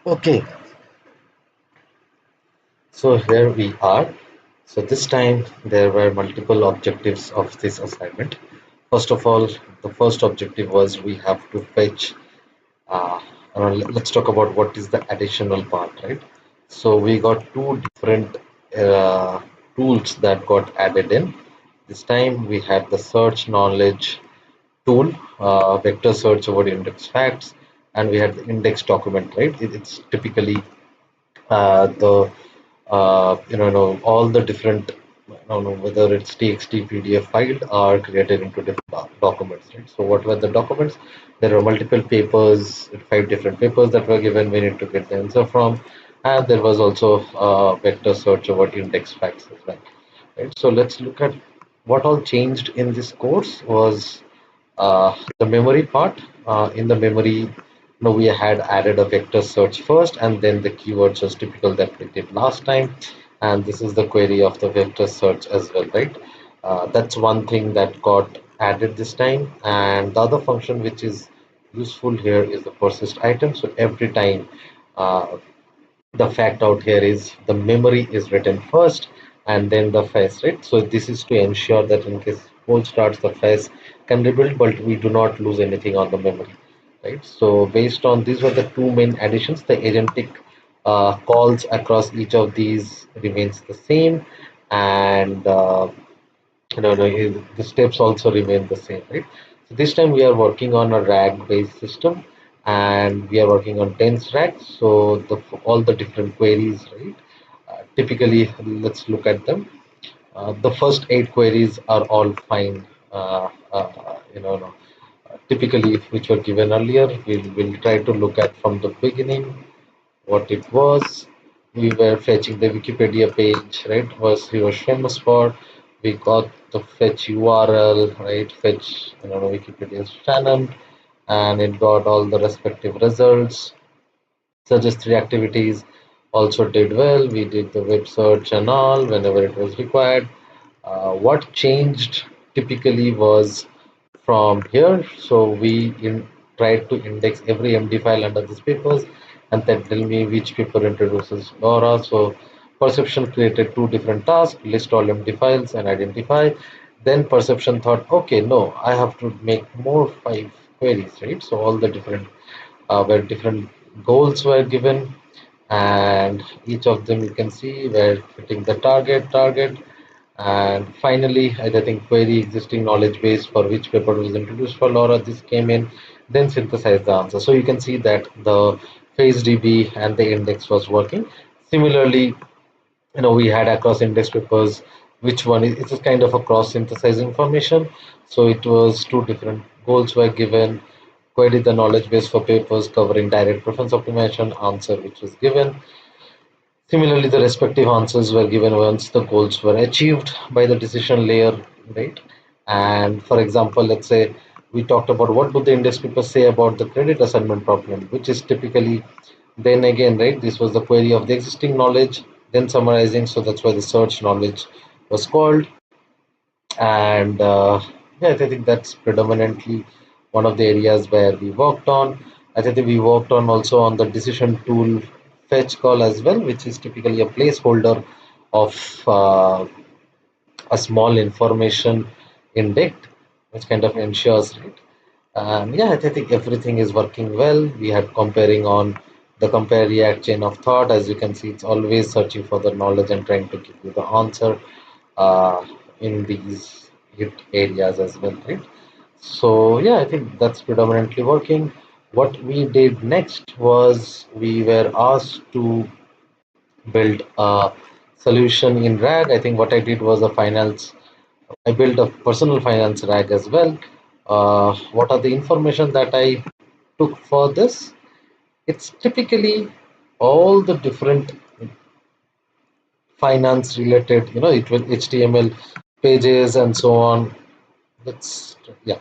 Okay, so here we are. So this time there were multiple objectives of this assignment. First of all, the first objective was we have to fetch. Uh, let's talk about what is the additional part, right? So we got two different uh, tools that got added in. This time we had the search knowledge tool, vector search over index facts, and we had the index document, right? It's typically the all the different whether it's txt pdf file are created into different documents, right? So what were the documents? There were multiple papers, 5 different papers that were given. We need to get the answer from, and there was also vector search over index facts as well, right? So let's look at what all changed in this course was the memory part. In the memory, we had added a vector search first, and then the keywords was typical that we did last time. And this is the query of the vector search as well, right? That's one thing that got added this time. And the other function which is useful here is the persist item. So every time uh, the fact out here is the memory is written first and then the fetch, right? So this is to ensure that in case poll starts, the fetch can rebuild, but we do not lose anything on the memory, right? So based on these were the two main additions. The agentic calls across each of these remains the same, and the steps also remain the same, right? So this time we are working on a RAG based system, and we are working on dense RAG. So all the different queries, right? Typically, let's look at them. The first 8 queries are all fine. No, typically, which were given earlier, we'll try to look at from the beginning what it was. We were fetching the Wikipedia page, right? Was he was famous for. We got the fetch URL, right? Fetch, Wikipedia's channel, and it got all the respective results. Such as 3 activities also did well. We did the web search and all whenever it was required. What changed typically was from here. So tried to index every MD file under these papers and then tell me which paper introduces Laura. So perception created two different tasks: list all MD files and identify. Then perception thought, okay, no, I have to make more 5 queries, right? So all the different where different goals were given, and each of them you can see were hitting the target. And finally, I think query existing knowledge base for which paper was introduced for Laura. This came in, then synthesize the answer. So you can see that the phase DB and the index was working. Similarly, we had across index papers, which one is it's a kind of a cross synthesize information. So it was two different goals were given: query the knowledge base for papers covering direct preference optimization, answer which was given. Similarly, the respective answers were given once the goals were achieved by the decision layer, right? And for example, let's say we talked about what do the index papers say about the credit assignment problem, which is typically, then again, right, this was the query of the existing knowledge, then summarizing. So that's why the search knowledge was called. And yeah, I think that's predominantly one of the areas where we worked on. I think we worked on also on the decision tool fetch call as well, which is typically a placeholder of a small information index, which kind of ensures, right? And yeah, I think everything is working well. We had comparing on the compare react chain of thought. As you can see, it's always searching for the knowledge and trying to give you the answer uh, in these hit areas as well, right? So yeah, I think that's predominantly working. What we did next was we were asked to build a solution in RAG. I think what I did was a finance. I built a personal finance RAG as well. What are the information that I took for this? It's typically all the different finance related, it will HTML pages and so on. Let's, yeah,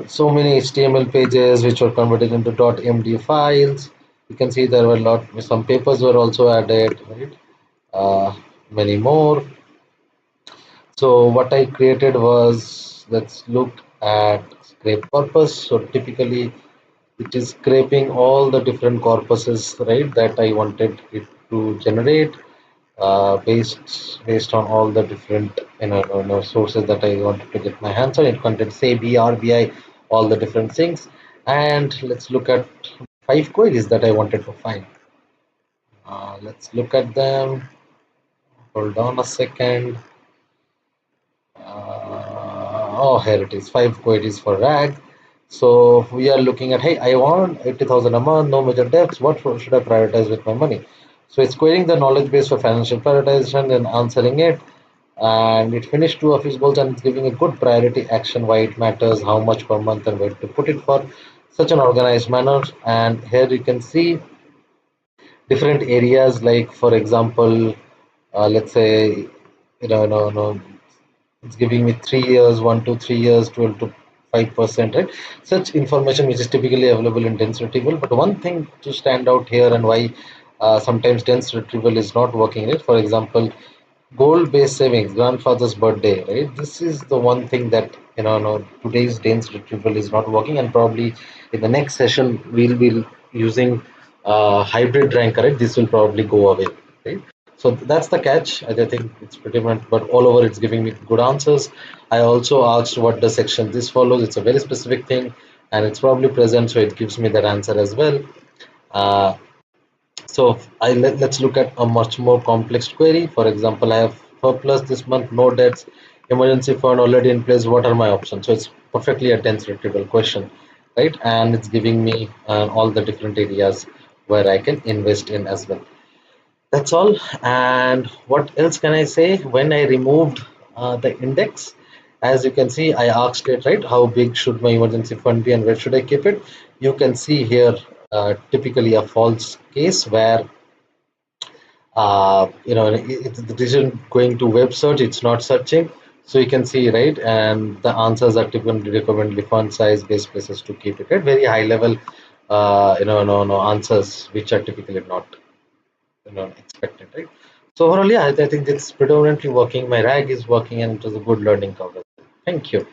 so many HTML pages which were converted into .md files. You can see there were some papers were also added, right? Many more. So what I created was, let's look at scrape purpose. So typically It is scraping all the different corpuses, right, that I wanted it to generate, based on all the different sources that I wanted to get my hands on. It contains AB, RBI, all the different things. And let's look at 5 queries that I wanted to find. Let's look at them. Hold on a second. Oh, here it is. 5 queries for RAG. So we are looking at, hey, I want 80,000 a month, no major debts. What should I prioritize with my money? So it's querying the knowledge base for financial prioritization and answering it. And it finished 2 of his goals, and it's giving a good priority action, why it matters, how much per month, and where to put it for such an organized manner. And here you can see different areas, like for example, let's say, it's giving me 3 years, 1 to 3 years, 12 to 5%, right? Such information which is typically available in dense retrieval. But one thing to stand out here, and why sometimes dense retrieval is not working, right? For example, goal-based savings, grandfather's birthday, right? This is the one thing that no, today's dense retrieval is not working, and probably in the next session we'll be using hybrid rank, correct? This will probably go away, right? So that's the catch. I think it's pretty much, but all over it's giving me good answers. I also asked what the section this follows. It's a very specific thing, and it's probably present, so it gives me that answer as well. Uh, so let's look at a much more complex query. For example, I have surplus this month, no debts, emergency fund already in place. What are my options? So it's perfectly a dense retrieval question, right? And it's giving me all the different areas where I can invest in as well. That's all. And what else can I say? When I removed the index, as you can see, I asked it, right, how big should my emergency fund be and where should I keep it? You can see here typically a false case where it isn't going to web search, it's not searching. So you can see, right, and the answers are typically recommend the font size based places to keep it, right? Very high level no answers which are typically not expected, right? So overall, yeah, I think it's predominantly working. My RAG is working, and it was a good learning curve. Thank you.